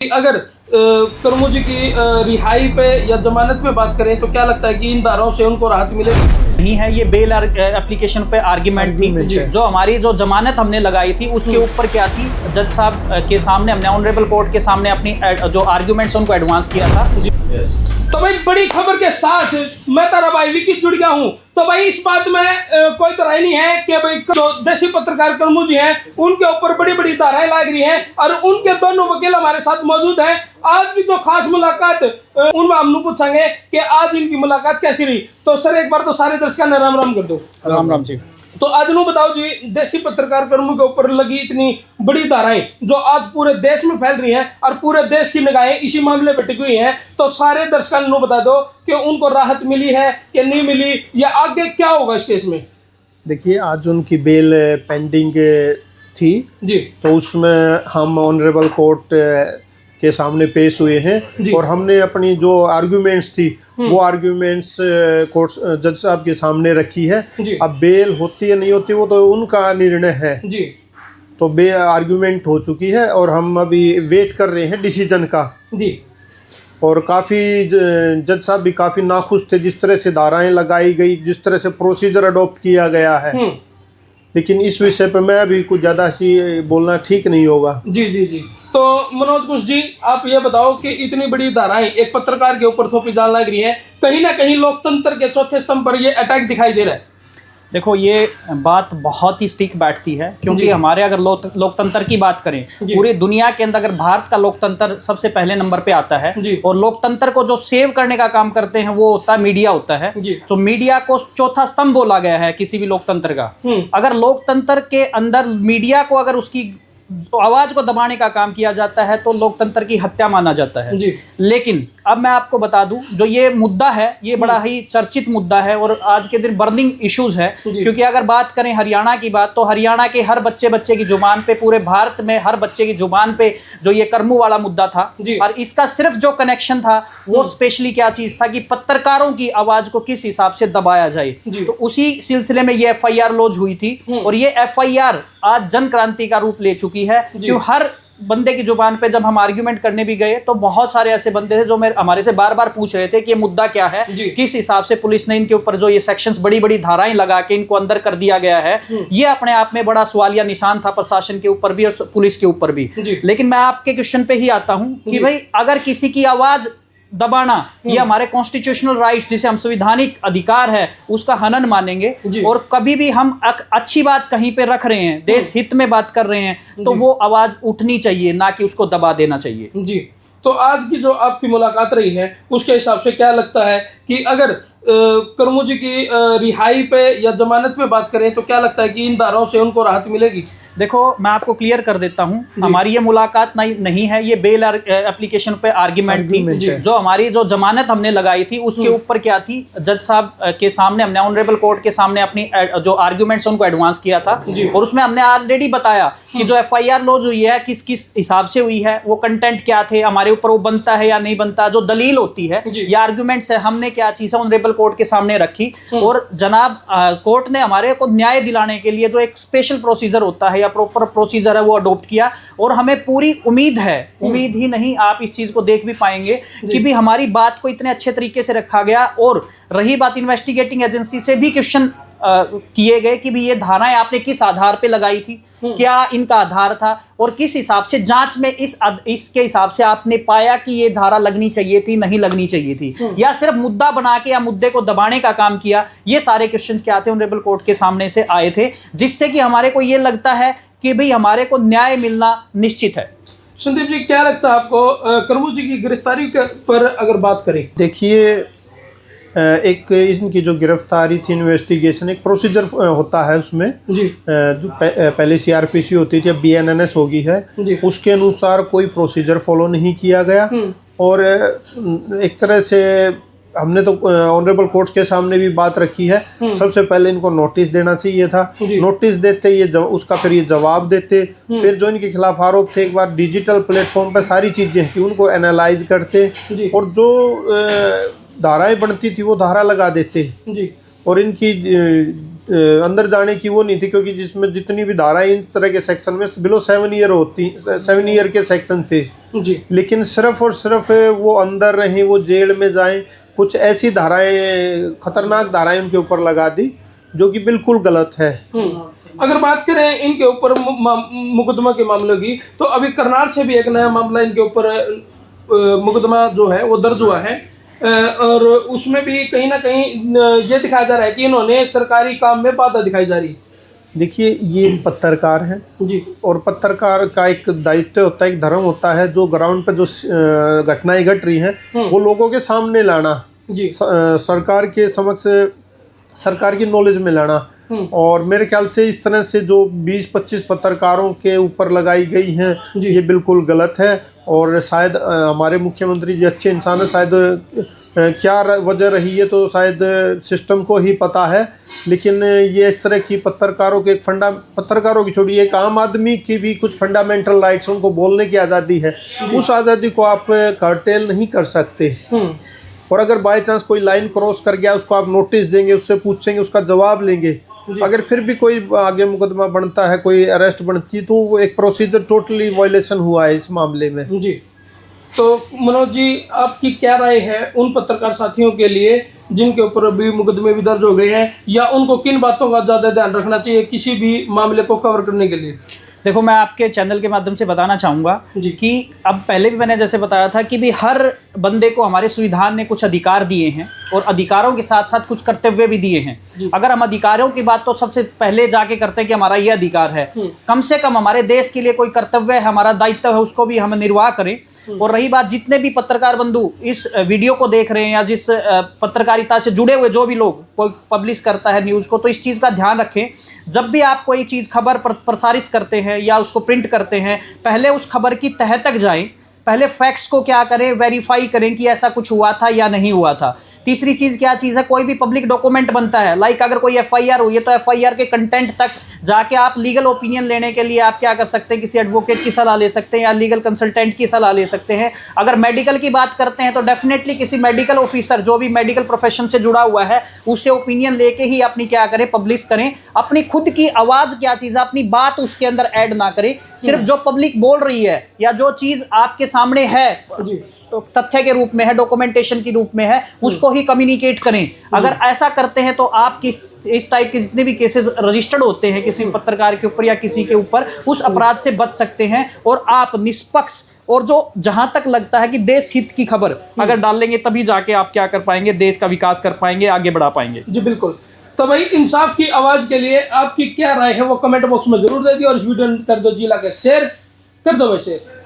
अगर कर्मू जी की रिहाई पे या जमानत पे बात करें तो क्या लगता है कि इन धाराओं से उनको राहत मिलेगी? नहीं है, ये बेल एप्लीकेशन पे आर्ग्यूमेंट थी। जो हमारी जो जमानत हमने लगाई थी उसके ऊपर क्या थी, जज साहब के सामने हमने ऑनरेबल कोर्ट के सामने अपनी जो आर्ग्यूमेंट्स उनको एडवांस किया था। तो भाई बड़ी खबर के साथ मैं तारा भाई विकी जुड़ गया हूँ। तो भाई इस बात में कोई तरह नहीं है कि भाई जो देसी पत्रकार कर्मू जी हैं उनके ऊपर बड़ी बड़ी धाराएं लग रही हैं और उनके दोनों वकील हमारे साथ मौजूद हैं। आज की जो खास मुलाकात उनमें हम पूछेंगे कि आज इनकी मुलाकात कैसी रही। तो सर एक बार तो सारे दर्शकों ने राम राम कर दो। राम राम जी। तो आज नू बताओ जी, देसी पत्रकार कर्मू के ऊपर लगी इतनी बड़ी धाराएं जो आज पूरे देश में फैल रही हैं और पूरे देश की निगाहें इसी मामले में टिकी हुई हैं, तो सारे दर्शकों ने बता दो कि उनको राहत मिली है कि नहीं मिली या आगे क्या होगा इस केस में। देखिए, आज उनकी बेल पेंडिंग थी जी, तो उसमें हम ऑनरेबल कोर्ट के सामने पेश हुए हैं और हमने अपनी जो आर्ग्यूमेंट्स थी वो आर्ग्यूमेंट्स कोर्ट जज साहब के सामने रखी है। अब बेल होती है नहीं होती वो तो उनका निर्णय है जी। तो आर्ग्यूमेंट हो चुकी है और हम अभी वेट कर रहे हैं डिसीजन का जी। और काफ़ी जज साहब भी काफ़ी नाखुश थे जिस तरह से धाराएं लगाई गई, जिस तरह से प्रोसीजर अडॉप्ट किया गया है। लेकिन इस विषय पर मैं अभी कुछ ज़्यादा सी बोलना ठीक नहीं होगा। जी जी जी। तो मनोज कुश जी, आप ये बताओ कि इतनी बड़ी धाराएं एक पत्रकार के ऊपर थोपी जान लग रही है, कहीं ना कहीं लोकतंत्र के चौथे स्तंभ पर ये अटैक दिखाई दे रहा है। देखो, ये बात बहुत ही स्टिक बैठती है क्योंकि हमारे अगर लोकतंत्र की बात करें, पूरी दुनिया के अंदर अगर भारत का लोकतंत्र सबसे पहले नंबर पे आता है और लोकतंत्र को जो सेव करने का काम करते हैं वो होता है मीडिया होता है। तो मीडिया को चौथा स्तंभ बोला गया है किसी भी लोकतंत्र का। अगर लोकतंत्र के अंदर मीडिया को अगर उसकी आवाज को दबाने का काम किया जाता है तो लोकतंत्र की हत्या माना जाता है। लेकिन अब मैं आपको बता दूं, जो ये मुद्दा है ये बड़ा ही चर्चित मुद्दा है और आज के दिन बर्निंग इश्यूज है। क्योंकि अगर बात करें हरियाणा की बात, तो हरियाणा के हर बच्चे की जुबान पे, पूरे भारत में हर बच्चे की जुबान पे जो ये कर्मू वाला मुद्दा था और इसका सिर्फ जो कनेक्शन था वो स्पेशली क्या चीज था कि पत्रकारों की आवाज को किस हिसाब से दबाया जाए। तो उसी सिलसिले में ये FIR लॉन्च हुई थी और ये FIR आज जन क्रांति का रूप ले चुकी है। क्यों हर बंदे की जुबान पे जब हम आर्ग्यूमेंट करने भी गए तो बहुत सारे ऐसे बंदे थे जो हमारे से बार बार पूछ रहे थे कि ये मुद्दा क्या है, किस हिसाब से पुलिस ने इनके ऊपर जो ये सेक्शंस बड़ी बड़ी धाराएं लगा के इनको अंदर कर दिया गया है। ये अपने आप में बड़ा सवालिया निशान था प्रशासन के ऊपर भी और पुलिस के ऊपर भी। लेकिन मैं आपके क्वेश्चन पे ही आता हूं कि भाई अगर किसी की आवाज दबाना ये हमारे कॉन्स्टिट्यूशनल राइट्स, जिसे हम संवैधानिक अधिकार है, उसका हनन मानेंगे और कभी भी हम अच्छी बात कहीं पे रख रहे हैं, देश हित में बात कर रहे हैं तो वो आवाज उठनी चाहिए, ना कि उसको दबा देना चाहिए। जी। तो आज की जो आपकी मुलाकात रही है उसके हिसाब से क्या लगता है कि अगर कर्मू जी की रिहाई पे या जमानत पे बात करें तो क्या लगता है कि इन धाराओं से उनको राहत मिलेगी? देखो, मैं आपको क्लियर कर देता हूं, हमारी ये मुलाकात नहीं है, ये बेल एप्लीकेशन पे आर्ग्यूमेंट थी। जो हमारी जो जमानत हमने लगाई थी उसके ऊपर क्या थी, जज साहब के सामने हमने ऑनरेबल कोर्ट के सामने अपनी जो आर्ग्यूमेंट्स उनको एडवांस किया था और उसमें हमने ऑलरेडी बताया कि जो FIR लॉन्च हुई है किस किस हिसाब से हुई है, वो कंटेंट क्या थे, हमारे ऊपर वो बनता है या नहीं बनता, जो दलील होती है या आर्ग्यूमेंट्स है, हमने क्या चीज है ऑनरेबल कोर्ट के सामने रखी। और जनाब कोर्ट ने हमारे को न्याय दिलाने के लिए जो एक स्पेशल प्रोसीजर होता है या प्रॉपर प्रोसीजर है वो अडॉप्ट किया और हमें पूरी उम्मीद है, उम्मीद ही नहीं आप इस चीज को देख भी पाएंगे कि भी हमारी बात को इतने अच्छे तरीके से रखा गया। और रही बात इन्वेस्टिगेटिंग एजेंसी से भी क्वेश्चन किए गए कि भी ये धाराएं आपने किस आधार पे लगाई थी, क्या इनका आधार था और किस हिसाब से जांच में इसके हिसाब से आपने पाया कि ये धारा लगनी चाहिए थी, नहीं लगनी चाहिए थी, या सिर्फ मुद्दा बना के या मुद्दे को दबाने का काम किया। ये सारे क्वेश्चन क्या थे ऑनरेबल कोर्ट के सामने से आए थे, जिससे कि हमारे को ये लगता है कि भाई हमारे को न्याय मिलना निश्चित है। संदीप जी, क्या लगता है आपको कर्मू जी की गिरफ्तारी पर अगर बात करें? देखिए, एक इनकी जो गिरफ्तारी थी, इन्वेस्टिगेशन एक प्रोसीजर होता है उसमें जो पहले CRPC होती थी, अब BNNS होगी है, उसके अनुसार कोई प्रोसीजर फॉलो नहीं किया गया और एक तरह से हमने तो ऑनरेबल कोर्ट के सामने भी बात रखी है। सबसे पहले इनको नोटिस देना चाहिए था, नोटिस देते ये उसका फिर ये जवाब देते, फिर जो इनके खिलाफ आरोप थे एक बार डिजिटल प्लेटफॉर्म पर सारी चीज़ें थी उनको एनालाइज करते और जो धाराएं बनती थी वो धारा लगा देते और इनकी अंदर जाने की वो नहीं थी, क्योंकि जिसमें जितनी भी धाराएं इस तरह के सेक्शन में बिलो 7 ईयर होती, 7 ईयर के सेक्शन थे जी। लेकिन सिर्फ और सिर्फ वो अंदर रहें, वो जेल में जाएं, कुछ ऐसी धाराएं, खतरनाक धाराएं उनके ऊपर लगा दी जो कि बिल्कुल गलत है। अगर बात करें इनके ऊपर मुकदमा के मामलों की, तो अभी करनाल से भी एक नया मामला इनके ऊपर मुकदमा जो है वो दर्ज हुआ है, और उसमें भी कहीं ना कहीं ये दिखाया जा रहा है कि इन्होंने सरकारी काम में बाधा दिखाई जा रही है। देखिए, ये पत्रकार हैं जी, और पत्रकार का एक दायित्व होता है, एक धर्म होता है, जो ग्राउंड पर जो घटनाएं घट रही हैं वो लोगों के सामने लाना जी, सरकार के समक्ष, सरकार की नॉलेज में लाना। और मेरे ख्याल से इस तरह से जो 20-25 पत्रकारों के ऊपर लगाई गई हैं ये बिल्कुल गलत है। और शायद हमारे मुख्यमंत्री जी अच्छे इंसान हैं, शायद क्या वजह रही है तो शायद सिस्टम को ही पता है, लेकिन ये इस तरह की पत्रकारों के पत्रकारों की छोड़िए, एक आम आदमी की भी कुछ फंडामेंटल राइट्स, उनको बोलने की आज़ादी है, उस आज़ादी को आप कर्टेल नहीं कर सकते। और अगर बाई चांस कोई लाइन क्रॉस कर गया, उसको आप नोटिस देंगे, उससे पूछेंगे, उसका जवाब लेंगे। अगर फिर भी कोई आगे मुकदमा बनता है, कोई अरेस्ट बनती है, तो वो एक प्रोसीजर टोटली वायलेशन हुआ है इस मामले में जी। तो मनोज जी, आपकी क्या राय है उन पत्रकार साथियों के लिए जिनके ऊपर अभी मुकदमे भी दर्ज हो गए हैं, या उनको किन बातों का ज़्यादा ध्यान रखना चाहिए किसी भी मामले को कवर करने के लिए? देखो, मैं आपके चैनल के माध्यम से बताना चाहूँगा कि अब पहले भी मैंने जैसे बताया था कि भी हर बंदे को हमारे संविधान ने कुछ अधिकार दिए हैं, और अधिकारों के साथ साथ कुछ कर्तव्य भी दिए हैं। अगर हम अधिकारों की बात तो सबसे पहले जाके करते हैं कि हमारा ये अधिकार है, कम से कम हमारे देश के लिए कोई कर्तव्य है, हमारा दायित्व है, उसको भी हम निर्वाह करें। और रही बात, जितने भी पत्रकार बंधु इस वीडियो को देख रहे हैं या जिस पत्रकारिता से जुड़े हुए जो भी लोग कोई पब्लिश करता है न्यूज़ को, तो इस चीज़ का ध्यान रखें, जब भी आप कोई चीज़ खबर प्रसारित करते हैं या उसको प्रिंट करते हैं, पहले उस खबर की तह तक जाएं, पहले फैक्ट्स को क्या करें, वेरीफाई करें कि ऐसा कुछ हुआ था या नहीं हुआ था। तीसरी चीज़ क्या चीज़ है, कोई भी पब्लिक डॉक्यूमेंट बनता है, लाइक अगर कोई एफआईआर हुई है तो एफआईआर के कंटेंट तक जाके आप लीगल ओपिनियन लेने के लिए आप क्या कर सकते हैं, किसी एडवोकेट की सलाह ले सकते हैं या लीगल कंसल्टेंट की सलाह ले सकते हैं। अगर मेडिकल की बात करते हैं तो डेफिनेटली किसी मेडिकल ऑफिसर जो भी मेडिकल प्रोफेशन से जुड़ा हुआ है उससे ओपिनियन लेके ही अपनी क्या करें, पब्लिश करें। अपनी खुद की आवाज़ क्या चीज़ है, अपनी बात उसके अंदर ऐड ना करें, सिर्फ जो पब्लिक बोल रही है या जो चीज़ आपके सामने है तथ्य के रूप में है, डॉक्यूमेंटेशन के रूप में है, उसको ही कम्युनिकेट करें। अगर ऐसा करते हैं तो आप इस टाइप के जितने भी केसेस रजिस्टर्ड होते हैं किसी पत्रकार के ऊपर या किसी के ऊपर, उस अपराध से बच सकते हैं। और आप निष्पक्ष और जो जहां तक लगता है कि देश हित की खबर अगर डालेंगे, तभी जाके आप क्या कर पाएंगे, देश का विकास कर पाएंगे, आगे बढ़ा पाएंगे। जी बिल्कुल। तो भाई, इंसाफ की आवाज के लिए आपकी क्या राय है वो कमेंट बॉक्स में जरूर दे दी, और इस वीडियो कर दो जी, लाके शेयर कर दो भाई, शेयर।